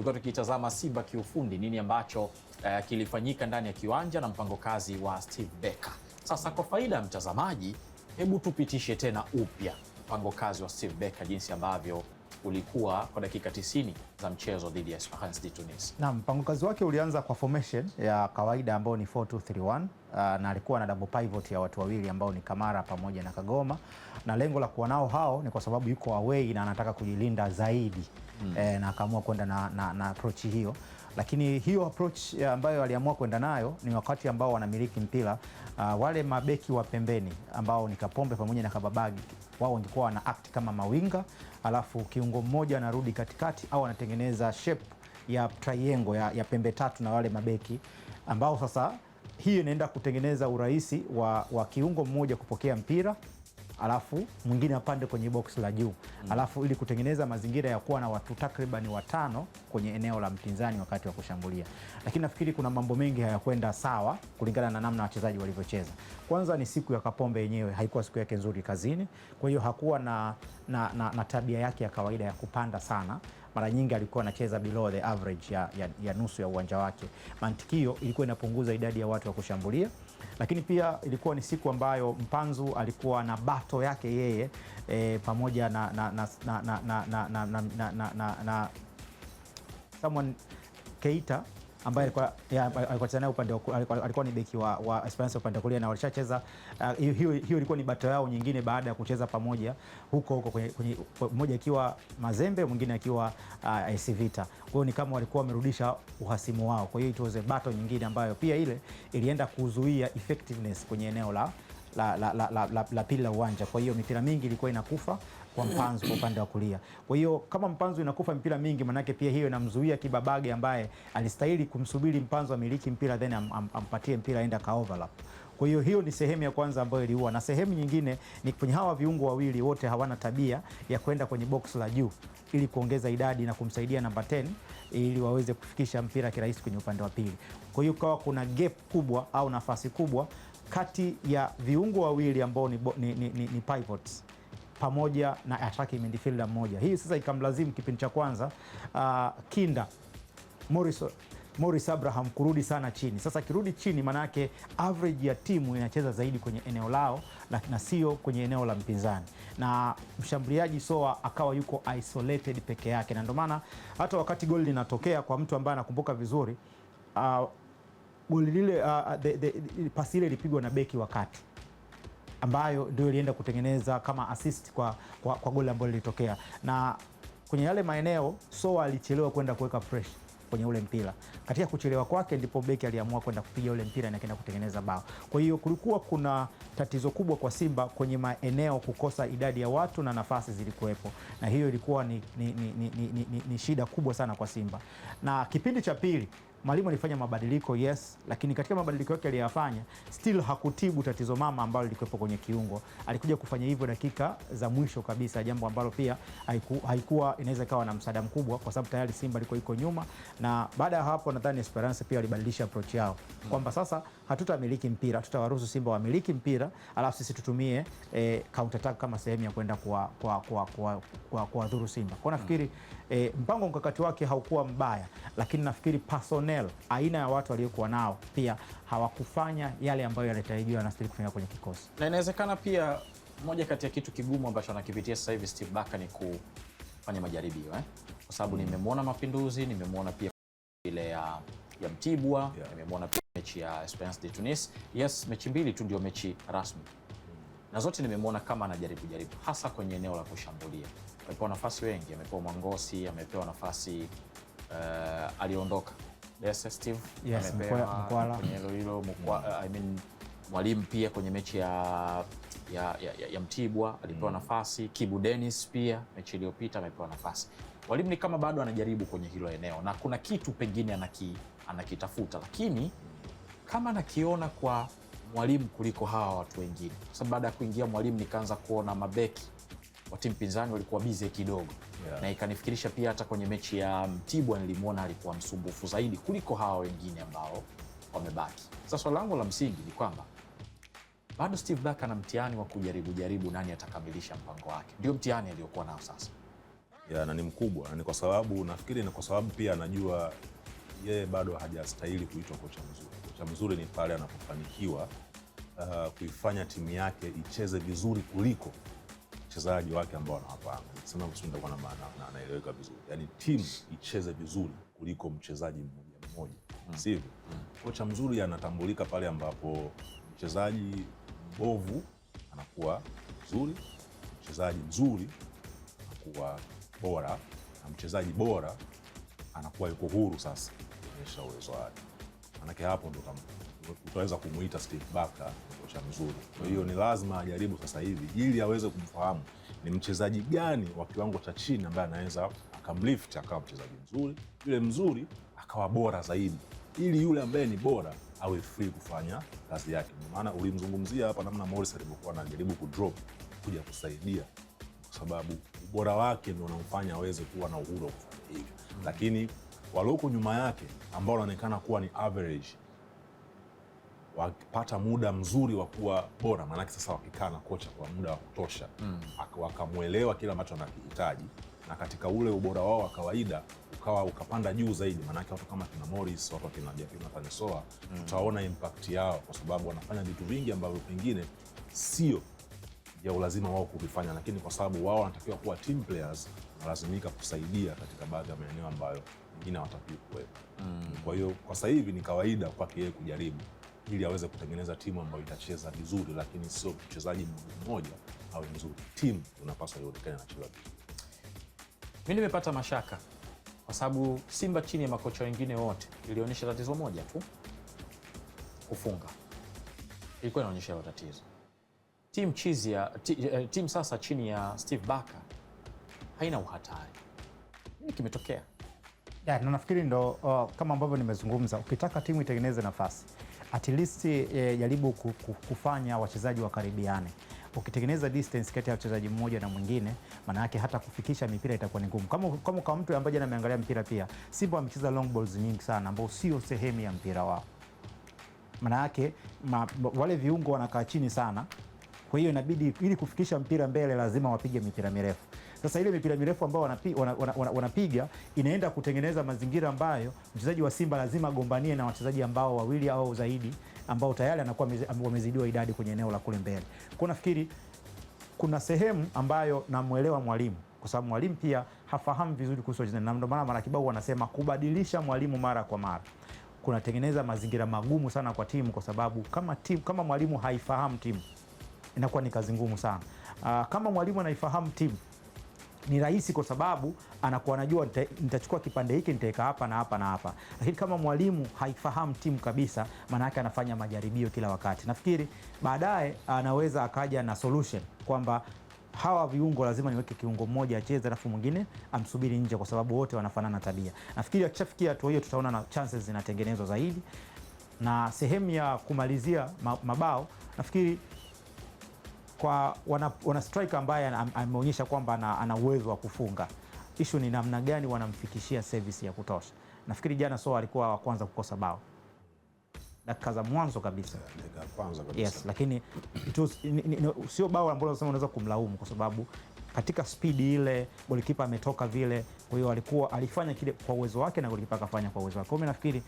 tulikuwa tukitazama Simba kiufundi, nini ambacho kilifanyika ndani ya kiwanja na mpango kazi wa Steve Barker. Sasa kwa faida ya mtazamaji, hebu tupitishe tena upya mpango kazi wa Steve Barker, jinsi ambavyo ulikuwa kwa dakika 90 za mchezo dhidi ya Esperance de Tunis. Na mpango kazi wake ulianza kwa formation ya kawaida ambao ni 4-2-3-1, na alikuwa na double pivot ya watu wawili ambao ni Kamara pamoja na Kagoma, na lengo la kuwa nao hao ni kwa sababu yuko away na anataka kujilinda zaidi na akaamua kwenda na approach hiyo. Lakini hiyo approach ambayo aliamua kwenda nayo ni wakati ambao wanamiliki mpira, wale mabeki wa pembeni ambao ni Kapombe pamoja na Kababagi, wao wangekuwa wana act kama mawinga, alafu kiungo mmoja anarudi katikati au anatengeneza shape ya triangle ya pembe tatu na wale mabeki ambao sasa hiyo inaenda kutengeneza urahisi wa kiungo mmoja kupokea mpira alafu mwingine apande kwenye box la juu, alafu ili kutengeneza mazingira ya kuwa na watu takriban 5 kwenye eneo la mpinzani wakati wa kushambulia. Lakini nafikiri kuna mambo mengi hayakwenda sawa kulingana na namna wachezaji walivyocheza. Kwanza ni siku ya Kapombe yenyewe haikuwa siku yake nzuri kazini, kwa hiyo hakuwa na tabia yake ya kawaida ya kupanda sana. Mara nyingi alikuwa anacheza below the average ya nusu ya uwanja wake. Mantikio ilikuwa inapunguza idadi ya watu wa kushambulia, lakini pia ilikuwa ni siku ambayo Mpanzu alikuwa na bato yake yeye pamoja na someone Keita ambaye alikuwa tena upande alikuwa ni beki wa Esperance upande kulia, na walishacheza hiyo ilikuwa ni bato yao nyingine baada ya kucheza pamoja huko kwenye mmoja akiwa Mazembe mwingine akiwa AS Vita. Kwa hiyo ni kama walikuwa wamerudisha uhasimu wao. Kwa hiyo itoze bato nyingine ambayo pia ile ilienda kuzuia effectiveness kwenye eneo la pili la uwanja. Kwa hiyo mipira mingi ilikuwa inakufa kwa Mpanzu kwa upande wa kulia. Kwa hiyo kama Mpanzu inakufa mipira mingi, manake pia hiyo inamzuia Kibabage ambaye alistahili kumsubiri Mpanzu amiliki mpira then ampatie mpira aenda ka overlap. Kwa hiyo hiyo ni sehemu ya kwanza ambayo iliua, na sehemu nyingine ni kwenye hawa viungo wawili wote hawana tabia ya kwenda kwenye box la juu ili kuongeza idadi na kumsaidia namba 10 ili waweze kufikisha mpira kirahisi kwenye upande wa pili. Kwa hiyo kawa kuna gap kubwa au nafasi kubwa kati ya viungo wawili ambao ni pivots pamoja na attacking midfielder mmoja. Hii sasa ikamlazimu kipindi cha kwanza Kinda Morris Abraham kurudi sana chini. Sasa kirudi chini manake average ya timu inacheza zaidi kwenye eneo lao na sio kwenye eneo la mpinzani, na mshambuliaji Soa akawa yuko isolated peke yake, na ndio maana hata wakati goli linatokea, kwa mtu ambaye anakumbuka vizuri, goli lile pasi ile ilipigwa na beki wakati ambayo ndio ilienda kutengeneza kama assist kwa goli ambalo lilitokea, na kwenye yale maeneo Soa alichelewa kwenda kuweka pressure kwenye ule mpira. Katika kuchelewa kwake ndipo beki aliamua kwenda kupiga ule mpira na kaenda kutengeneza bao. Kwa hiyo kulikuwa kuna tatizo kubwa kwa Simba kwenye maeneo kukosa idadi ya watu na nafasi zilikuwepo, na hiyo ilikuwa ni shida kubwa sana kwa Simba. Na kipindi cha pili mwalimu alifanya mabadiliko, yes, lakini katika mabadiliko yake aliyofanya still hakutibu tatizo mama ambalo lilikuwepo kwenye kiungo. Alikuja kufanya hivyo dakika za mwisho kabisa, jambo ambalo pia haikuwa inaweza kawa na msaada mkubwa kwa sababu tayari Simba ilikuwa iko nyuma, na baada ya hapo nadhani Esperance pia walibadilisha approach yao kwamba sasa hatutamiliki mpira, tutawaruhusu Simba wamiliki mpira alafu sisi tutumie counter attack kama sehemu ya kwenda kuwadhuru Simba. Kwa nafikiri mpango mkakati wake haukuwa mbaya, lakini nafikiri personnel, aina ya watu waliokuwa nao pia hawakufanya yale ambayo yalitarajiwa na kufanya kwenye kikosi. Na inawezekana pia moja kati ya kitu kigumu ambacho anakipitia sasa hivi Steve Barker ni kufanya majaribio kwa sababu nimemwona Mapinduzi, nimemwona pia ile ya Mtibwa, nimemwona pia mechi ya Esperance de Tunis. Yes, mechi mbili tu ndio mechi rasmi, na zote nimemwona kama anajaribu hasa kwenye eneo la kushambulia. Amepewa nafasi wengi, amepewa Mwangosi, amepewa nafasi aliondoka Steve, amepewa kwenye hilo Mwalimu pia kwenye mechi ya Mtibwa alipewa nafasi. Kibu Dennis pia mechi iliyopita amepewa nafasi. Mwalimu ni kama bado anajaribu kwenye hilo eneo na kuna kitu pengine anakitafuta, lakini kama anakiona kwa Mwalimu kuliko hawa watu wengine, kwa sababu baada ya kuingia Mwalimu nikaanza kuona mabeki wa timu pinzani walikuwa busy kidogo, na ikanifikirisha pia hata kwenye mechi ya Mtibwa nilimwona alikuwa msumbufu zaidi kuliko hawa wengine ambao wamebaki. Sasa swali langu la msingi ni kwamba bado Steve Barker ana mtihani wa kujaribu nani atakamilisha mpango wake. Ndio mtihani aliokuwa nao sasa. na ni mkubwa, na ni kwa sababu nafikiri ni kwa sababu pia anajua yeye bado hajastahili kuitwa kocha mzuri. Kocha mzuri ni pale anapofanikiwa kuifanya timu yake icheze vizuri kuliko wachezaji wake ambao wanawapanga. Sema ndio anaeleweka vizuri. Yaani timu icheze vizuri kuliko mchezaji mmoja mmoja. Sivyo? Kocha mzuri anatambulika pale ambapo mchezaji mbovu anakuwa mzuri, mchezaji mzuri anakuwa bora, na mchezaji bora anakuwa yuko huru sasa kuonyesha uwezo wake. Manake hapo ndo utaweza kumuita Steve Barker kocha mzuri. Kwa hiyo ni lazima ajaribu sasa hivi ili aweze kumfahamu ni mchezaji gani wa kiwango cha chini ambaye anaweza akamlift akawa mchezaji mzuri, yule mzuri akawa bora zaidi, ili yule ambaye ni bora awe free kufanya kazi yake. Maana ulimzungumzia hapa namna Morris alivyokuwa anajaribu kudrop kuja kusaidia, kwa sababu ubora wake ndio unamfanya aweze kuwa na uhuru wa kufanya hivyo. Lakini waloko nyuma yake ambao wanaonekana kuwa ni average wakipata muda mzuri wa kuwa bora, maanake sasa wakikaa na kocha kwa muda wa kutosha wakamwelewa kile ambacho anakihitaji, na katika ule ubora wao wa kawaida ukapanda juu zaidi, maanake watu kama kina Morris, watu kina Jonathan Soa tutaona impact yao, kwa sababu wanafanya vitu vingi ambavyo pengine sio ya ulazima wao kuvifanya, lakini kwa sababu wao wanatakiwa kuwa team players wanalazimika kusaidia katika baadhi ya maeneo ambayo wengine hawatakiwi kuwepo. Kwa hiyo kwa sasa hivi ni kawaida kwake yeye kujaribu ili aweze kutengeneza timu ambayo itacheza vizuri, lakini sio mchezaji mmoja awe mzuri. Timu unapaswa ionekane na cheza vizuri. Mimi nimepata mashaka kwa sababu Simba chini ya makocha wengine wote ilionyesha tatizo moja tu, kufunga. Ilikuwa inaonyesha hilo tatizo. Timu sasa chini ya Steve Barker haina uhatari. Nini kimetokea? Na nafikiri ndo kama ambavyo nimezungumza, ukitaka timu itengeneze nafasi at least jaribu kufanya wachezaji wakaribiane. Ukitengeneza distance kati ya mchezaji mmoja na mwingine, maana yake hata kufikisha mipira itakuwa ni ngumu. Kama mtu ambaye jana ameangalia mpira pia, Simba wamecheza long balls nyingi sana ambao sio sehemu ya mpira wao. Maana yake wale viungo wanakaa chini sana. Kwa hiyo inabidi ili kufikisha mpira mbele lazima wapige mipira mirefu. Sasa ile mipira mirefu ambao wanapiga inaenda kutengeneza mazingira ambayo mchezaji wa Simba lazima agombanie na wachezaji ambao wawili au zaidi ambao tayari anakuwa wamezidiwa idadi kwenye eneo la kule mbele. Kwa nafikiri kuna sehemu ambayo namuelewa mwalimu, kwa sababu mwalimu pia hafahamu vizuri kuhusu wachezaji, na ndio maana mara kibao wanasema kubadilisha mwalimu mara kwa mara kunatengeneza mazingira magumu sana kwa timu, kwa sababu kama mwalimu haifahamu timu inakuwa ni kazi ngumu sana. Kama mwalimu anaifahamu timu ni rahisi, kwa sababu anakuwa anajua nitachukua kipande hiki nitaweka hapa na hapa na hapa. Lakini kama mwalimu haifahamu timu kabisa, maana yake anafanya majaribio kila wakati. Nafikiri baadaye anaweza akaja na solution kwamba hawa viungo lazima niweke kiungo mmoja acheze alafu mwingine amsubiri nje, kwa sababu wote wanafanana tabia. Nafikiri akishafikia hatua hiyo tutaona na chances zinatengenezwa zaidi. Na sehemu ya kumalizia mabao, nafikiri kwa wana striker ambaye ameonyesha kwamba ana uwezo wa kufunga. Issue ni namna gani wanamfikishia service ya kutosha. Nafikiri jana Soa alikuwa wa kwanza kukosa bao dakika za mwanzo kabisa. Yes, lakini sio bao ambalo unaweza kumlaumu, kwa sababu katika speed ile golikipa ametoka vile, kwa hiyo alifanya kile kwa uwezo wake na golikipa akafanya kwa uwezo wake. Kwa hiyo nafikiri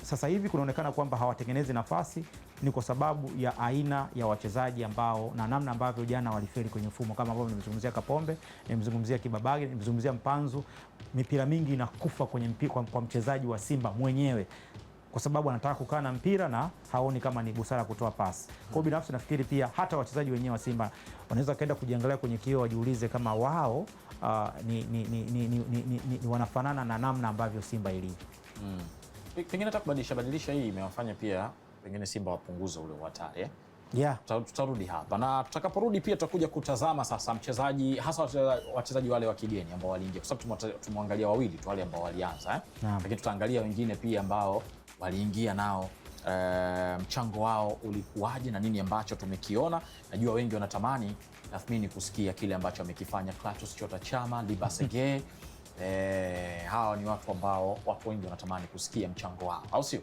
sasa hivi kunaonekana kwamba hawatengenezi nafasi, ni kwa sababu ya aina ya wachezaji ambao na namna ambavyo jana walifeli kwenye mfumo, kama ambavyo nimezungumzia Kapombe, nimezungumzia Kibabage, nimezungumzia Mpanzu. Mipira mingi inakufa kwa mchezaji wa Simba mwenyewe, kwa sababu anataka kukaa na mpira na haoni kama ni busara kutoa pasi. Kwa hiyo binafsi nafikiri pia hata wachezaji wenyewe wa Simba wanaweza kaenda kujiangalia kwenye kioo, wajiulize kama wao ni wanafanana na namna ambavyo Simba ilivyo. Pengine hata kubadilisha hii imewafanya pia pengine Simba wapunguza ule hatari. Yeah. Tutarudi hapa, na tutakaporudi pia tutakuja kutazama sasa mchezaji, hasa wachezaji wale wa kigeni ambao waliingia, kwa sababu tumwangalia wawili tu wale ambao walianza lakini tutaangalia wengine pia ambao waliingia nao, mchango wao ulikuwaje na nini ambacho tumekiona. Najua wengi wanatamani tathmini kusikia kile ambacho amekifanya Clatous Chota Chama, Libasege. Hawa ni watu ambao watu wengi wanatamani kusikia mchango wao, au sio?